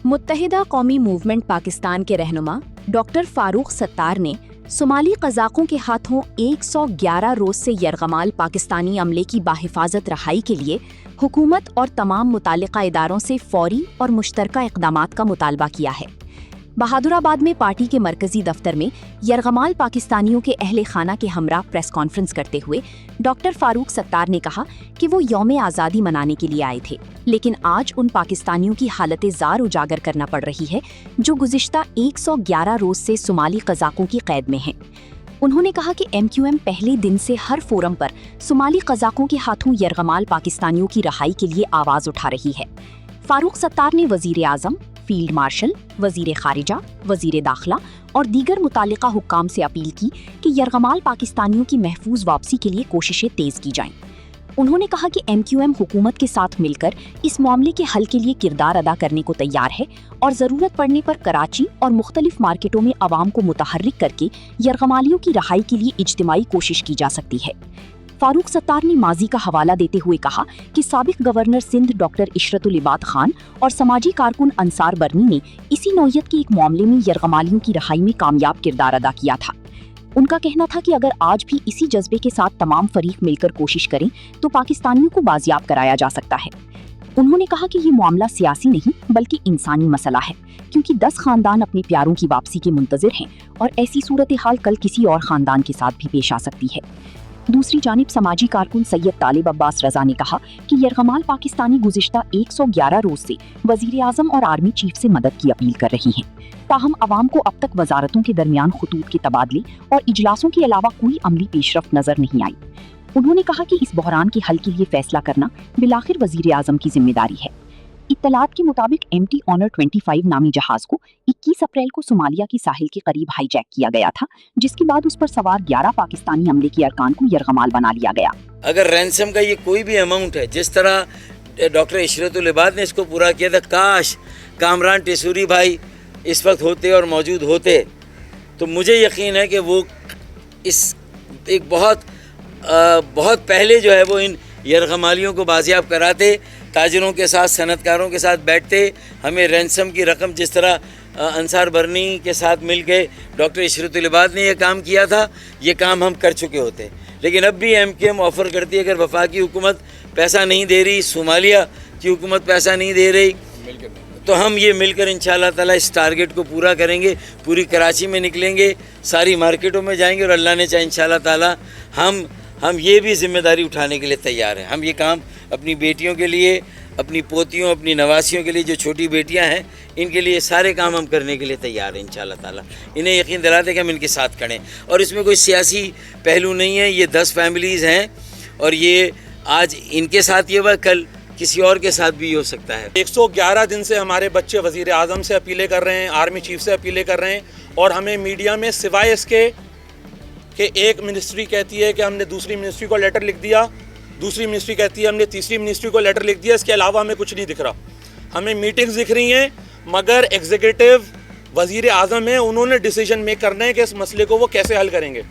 متحدہ قومی موومنٹ پاکستان کے رہنما ڈاکٹر فاروق ستار نے صومالی قزاقوں کے ہاتھوں 111 روز سے یرغمال پاکستانی عملے کی بحفاظت رہائی کے لیے حکومت اور تمام متعلقہ اداروں سے فوری اور مشترکہ اقدامات کا مطالبہ کیا ہے۔ بہادرآباد میں پارٹی کے مرکزی دفتر میں یرغمال پاکستانیوں کے اہل خانہ کے ہمراہ پریس کانفرنس کرتے ہوئے ڈاکٹر فاروق ستار نے کہا کہ وہ یوم آزادی منانے کے لیے آئے تھے، لیکن آج ان پاکستانیوں کی حالت زار اجاگر کرنا پڑ رہی ہے جو گزشتہ 111 روز سے صومالی قزاقوں کی قید میں ہیں۔ انہوں نے کہا کہ ایم کیو ایم پہلے دن سے ہر فورم پر صومالی قزاقوں کے ہاتھوں یرغمال پاکستانیوں کی رہائی کے لیے آواز اٹھا رہی ہے۔ فاروق ستار نے وزیر اعظم، فیلڈ مارشل، وزیر خارجہ، وزیر داخلہ اور دیگر متعلقہ حکام سے اپیل کی کہ یرغمال پاکستانیوں کی محفوظ واپسی کے لیے کوششیں تیز کی جائیں۔ انہوں نے کہا کہ ایم کیو ایم حکومت کے ساتھ مل کر اس معاملے کے حل کے لیے کردار ادا کرنے کو تیار ہے اور ضرورت پڑنے پر کراچی اور مختلف مارکیٹوں میں عوام کو متحرک کر کے یرغمالیوں کی رہائی کے لیے اجتماعی کوشش کی جا سکتی ہے۔ فاروق ستار نے ماضی کا حوالہ دیتے ہوئے کہا کہ سابق گورنر سندھ ڈاکٹر عشرت العباد خان اور سماجی کارکن انصار برنی نے اسی نوعیت کے ایک معاملے میں یرغمالیوں کی رہائی میں کامیاب کردار ادا کیا تھا۔ ان کا کہنا تھا کہ اگر آج بھی اسی جذبے کے ساتھ تمام فریق مل کر کوشش کریں تو پاکستانیوں کو بازیاب کرایا جا سکتا ہے۔ انہوں نے کہا کہ یہ معاملہ سیاسی نہیں بلکہ انسانی مسئلہ ہے، کیونکہ 10 خاندان اپنے پیاروں کی واپسی کے منتظر ہیں اور ایسی صورتحال کل کسی اور خاندان کے ساتھ بھی پیش آ سکتی ہے۔ دوسری جانب سماجی کارکن سید طالب عباس رضا نے کہا کہ یرغمال پاکستانی گزشتہ 111 روز سے وزیر اعظم اور آرمی چیف سے مدد کی اپیل کر رہی ہیں، تاہم عوام کو اب تک وزارتوں کے درمیان خطوط کے تبادلے اور اجلاسوں کے علاوہ کوئی عملی پیش رفت نظر نہیں آئی۔ انہوں نے کہا کہ اس بحران کے حل کے لیے فیصلہ کرنا بالآخر وزیر اعظم کی ذمہ داری ہے۔ اطلاعات کے مطابق ایم ٹی آنر 25 نامی جہاز کو 21 اپریل کو صومالیہ کی ساحل کے قریب ہائی جیک کیا گیا تھا، جس کے بعد اس پر سوار 11 پاکستانی عملے کے ارکان کو یرغمال بنا لیا گیا۔ اگر رینسم کا یہ کوئی بھی اماؤنٹ ہے، جس طرح ڈاکٹر عشرت العباد نے اس کو پورا کیا تھا، کاش کامران ٹیسوری بھائی اس وقت ہوتے اور موجود ہوتے تو مجھے یقین ہے کہ وہ اس ایک بہت پہلے جو ہے وہ ان یرغمالیوں کو بازیاب کراتے، تاجروں کے ساتھ، صنعت کاروں کے ساتھ بیٹھتے، ہمیں رینسم کی رقم جس طرح انصار برنی کے ساتھ مل کے ڈاکٹر عشرت العباد نے یہ کام کیا تھا، یہ کام ہم کر چکے ہوتے۔ لیکن اب بھی ایم کیو ایم آفر کرتی ہے، اگر وفاقی حکومت پیسہ نہیں دے رہی، صومالیہ کی حکومت پیسہ نہیں دے رہی، تو ہم یہ مل کر انشاءاللہ تعالیٰ اس ٹارگٹ کو پورا کریں گے، پوری کراچی میں نکلیں گے، ساری مارکیٹوں میں جائیں گے، اور اللہ نے چاہے انشاءاللہ تعالیٰ ہم یہ بھی ذمہ داری اٹھانے کے لیے تیار ہیں۔ ہم یہ کام اپنی بیٹیوں کے لیے، اپنی پوتیوں، اپنی نواسیوں کے لیے، جو چھوٹی بیٹیاں ہیں ان کے لیے سارے کام ہم کرنے کے لیے تیار ہیں انشاءاللہ تعالیٰ۔ انہیں یقین دلاتے کہ ہم ان کے ساتھ کھڑے ہیں، اور اس میں کوئی سیاسی پہلو نہیں ہے۔ یہ 10 فیملیز ہیں اور یہ آج ان کے ساتھ یہ ہوا، کل کسی اور کے ساتھ بھی ہو سکتا ہے۔ 111 دن سے ہمارے بچے وزیر اعظم سے اپیلیں کر رہے ہیں، آرمی چیف سے اپیلیں کر رہے ہیں، اور ہمیں میڈیا میں سوائے اس کے کہ ایک منسٹری کہتی ہے کہ ہم نے دوسری منسٹری کو لیٹر لکھ دیا، دوسری منسٹری کہتی ہے ہم نے تیسری منسٹری کو لیٹر لکھ دیا، اس کے علاوہ ہمیں کچھ نہیں دکھ رہا۔ ہمیں میٹنگز دکھ رہی ہیں، مگر ایگزیکٹو وزیر اعظم ہیں، انہوں نے ڈیسیجن میک کرنا ہے کہ اس مسئلے کو وہ کیسے حل کریں گے۔